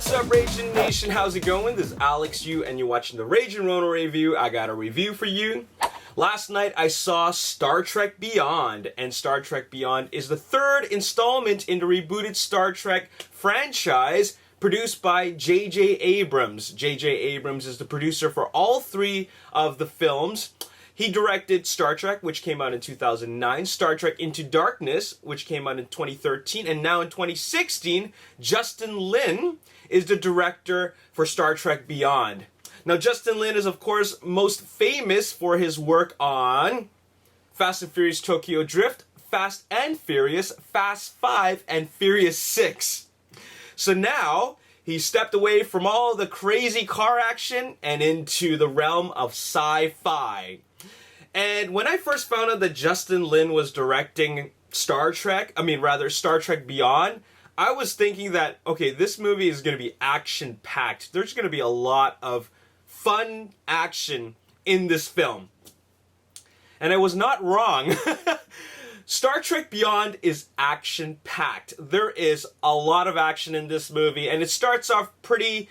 What's up, Ragin Nation? How's it going? This is Alex Yu, and you're watching the Ragin Ronin review. I got a review for you. Last night I saw Star Trek Beyond, and Star Trek Beyond is the third installment in the rebooted Star Trek franchise produced by J.J. Abrams. J.J. Abrams is the producer for all three of the films. He directed Star Trek, which came out in 2009, Star Trek Into Darkness, which came out in 2013, and now in 2016, Justin Lin is the director for Star Trek Beyond. Now, Justin Lin is, of course, most famous for his work on Fast and Furious Tokyo Drift, Fast and Furious, Fast 5, and Furious 6. So now, he stepped away from all the crazy car action and into the realm of sci-fi. And when I first found out that Justin Lin was directing Star Trek Beyond, I was thinking that, okay, this movie is going to be action-packed. There's going to be a lot of fun action in this film. And I was not wrong. Star Trek Beyond is action-packed. There is a lot of action in this movie, and it starts off pretty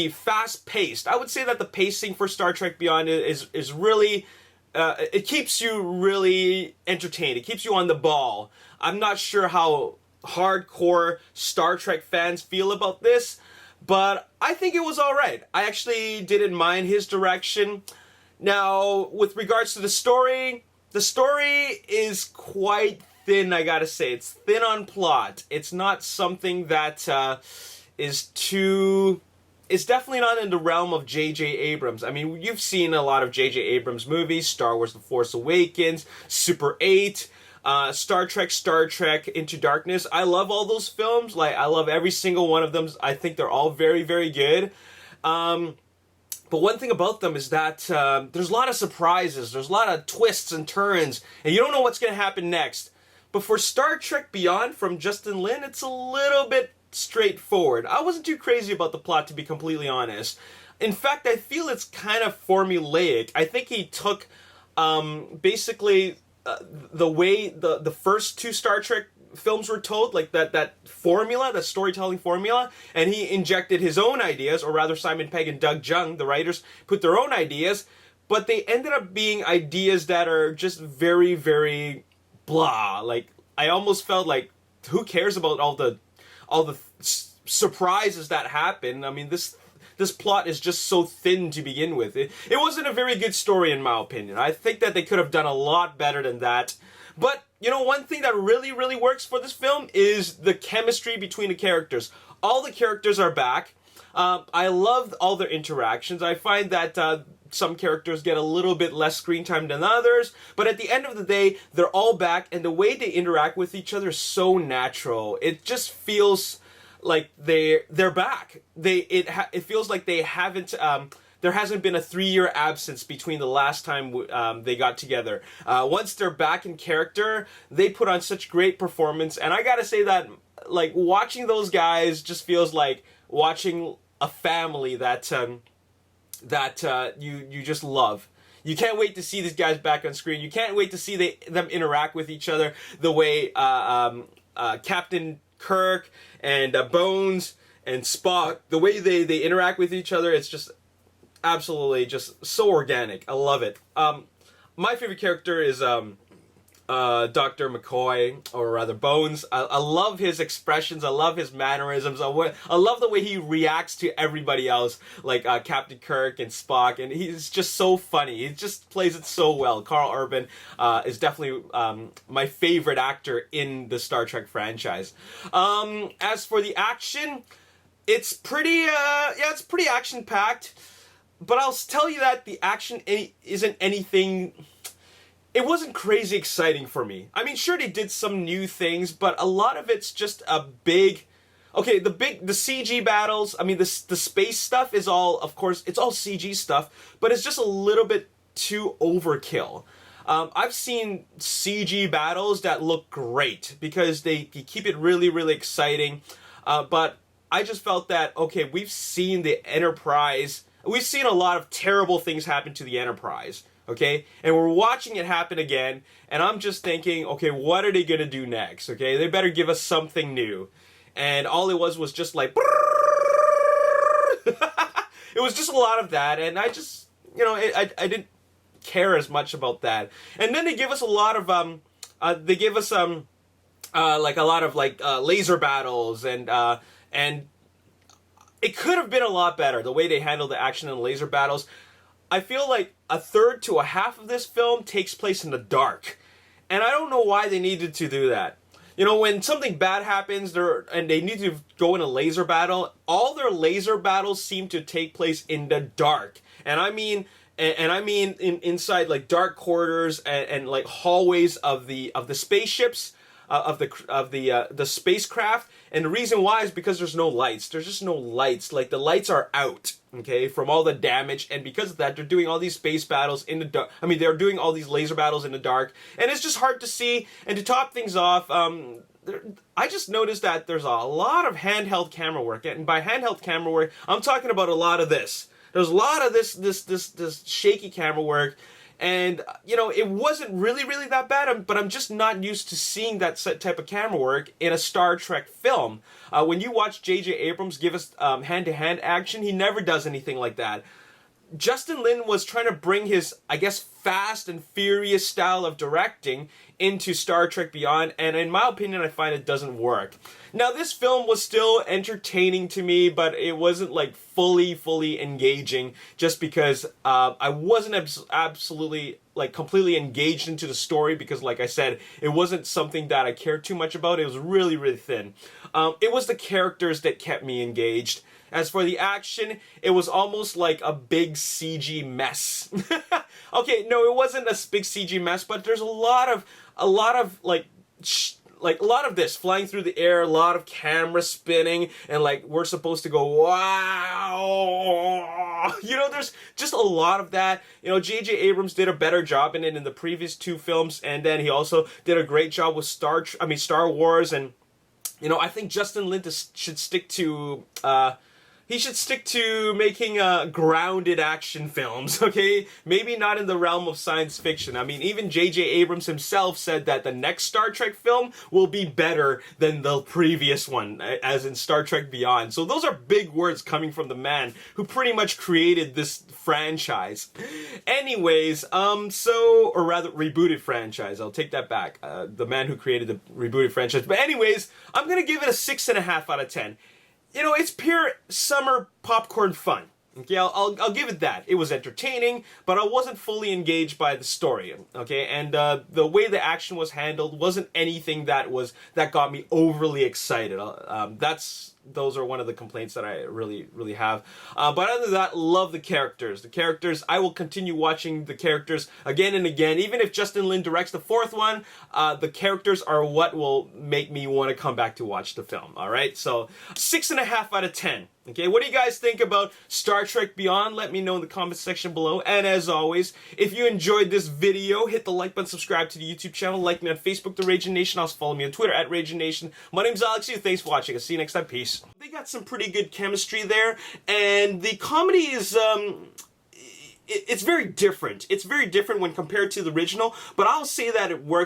fast-paced. I would say that the pacing for Star Trek Beyond is really, it keeps you really entertained. It keeps you on the ball. I'm not sure how hardcore Star Trek fans feel about this, but I think it was alright. I actually didn't mind his direction. Now, with regards to the story is quite thin, I gotta say. It's thin on plot. It's not something that it's definitely not in the realm of J.J. Abrams. I mean, you've seen a lot of J.J. Abrams movies, Star Wars The Force Awakens, Super 8, Star Trek Into Darkness. I love all those films. Like, I love every single one of them. I think they're all very, very good. But one thing about them is that there's a lot of surprises. There's a lot of twists and turns, and you don't know what's going to happen next. But for Star Trek Beyond from Justin Lin, it's a little bit straightforward. I wasn't too crazy about the plot, to be completely honest. In fact, I feel it's kind of formulaic. I think he took basically the way the first two Star Trek films were told, like that formula, that storytelling formula, and he injected his own ideas, or rather Simon Pegg and Doug Jung, the writers, put their own ideas, but they ended up being ideas that are just very, very blah. Like, I almost felt like, who cares about all the surprises that happen? I mean, this plot is just so thin to begin with. It wasn't a very good story, in my opinion. I think that they could have done a lot better than that. But, you know, one thing that really, really works for this film is the chemistry between the characters. All the characters are back. I love all their interactions. I find that some characters get a little bit less screen time than others, but at the end of the day, they're all back, and the way they interact with each other is so natural. It just feels like they're back. It feels like they haven't. There hasn't been a 3-year absence between the last time they got together. Once they're back in character, they put on such great performance, and I gotta say that, like, watching those guys just feels like watching a family that you just love. You can't wait to see these guys back on screen. You can't wait to see them interact with each other the way Captain Kirk and Bones and Spock, the way they interact with each other, it's just absolutely just so organic. I love it. My favorite character is Dr. McCoy, or rather Bones. I love his expressions. I love his mannerisms. I love the way he reacts to everybody else, like Captain Kirk and Spock, and he's just so funny. He just plays it so well. Karl Urban is definitely my favorite actor in the Star Trek franchise. As for the action, it's pretty action-packed, but I'll tell you that the action isn't anything. It wasn't crazy exciting for me. I mean, sure, they did some new things, but a lot of it's just a big. Okay, the CG battles. I mean, the space stuff is all, of course, it's all CG stuff, but it's just a little bit too overkill. I've seen CG battles that look great because they keep it really, really exciting, but I just felt that, okay, we've seen the Enterprise. We've seen a lot of terrible things happen to the Enterprise. Okay, and we're watching it happen again, and I'm just thinking, okay, what are they gonna do next? Okay, they better give us something new. and all it was just like it was just a lot of that, and I just, you know, I didn't care as much about that. And then they give us a lot of like a lot of like laser battles, and it could have been a lot better the way they handled the action and laser battles. I feel like a third to a half of this film takes place in the dark, and I don't know why they needed to do that. You know, when something bad happens and they need to go in a laser battle, all their laser battles seem to take place in the dark. And I mean inside like dark corridors and like hallways of the spaceships, of the spacecraft. And the reason why is because there's no lights. There's just no lights. Like, the lights are out, okay, from all the damage, and because of that, they're doing all these space battles in the dark. I mean, they're doing all these laser battles in the dark, and it's just hard to see. And to top things off, I just noticed that there's a lot of handheld camera work, and by handheld camera work, I'm talking about a lot of this. There's a lot of this shaky camera work. And, you know, it wasn't really that bad, but I'm just not used to seeing that type of camera work in a Star Trek film. When you watch J.J. Abrams give us hand-to-hand action, he never does anything like that. Justin Lin was trying to bring his, I guess, fast and furious style of directing into Star Trek Beyond, and in my opinion, I find it doesn't work. Now, this film was still entertaining to me, but it wasn't like fully engaging, just because I wasn't absolutely, like, completely engaged into the story, because, like I said, it wasn't something that I cared too much about. It was really thin. It was the characters that kept me engaged. As for the action, it was almost like a big CG mess. Okay, no, it wasn't a big CG mess, but there's a lot of like a lot of this flying through the air, a lot of camera spinning, and like we're supposed to go, wow. You know, there's just a lot of that. You know, J.J. Abrams did a better job in it in the previous two films, and then he also did a great job with Star Wars, and you know, I think Justin Lin should stick to making grounded action films, okay? Maybe not in the realm of science fiction. I mean, even J.J. Abrams himself said that the next Star Trek film will be better than the previous one, as in Star Trek Beyond. So those are big words coming from the man who pretty much created this franchise. Anyways, or rather, rebooted franchise. I'll take that back. The man who created the rebooted franchise. But anyways, I'm gonna give it a 6.5 out of 10. You know, it's pure summer popcorn fun. Okay, I'll give it that. It was entertaining, but I wasn't fully engaged by the story. Okay, and the way the action was handled wasn't anything that got me overly excited. Those are one of the complaints that I really have. But other than that, love the characters. The characters, I will continue watching the characters again and again. Even if Justin Lin directs the fourth one, the characters are what will make me want to come back to watch the film. All right, so 6.5 out of 10. Okay, what do you guys think about Star Trek Beyond? Let me know in the comment section below. And as always, if you enjoyed this video, hit the like button, subscribe to the YouTube channel, like me on Facebook, The Ragin Nation. Also follow me on Twitter, @RaginNation. My name's Alex. Thanks for watching. I'll see you next time. Peace. They got some pretty good chemistry there, and the comedy is, it's very different. It's very different when compared to the original, but I'll say that it works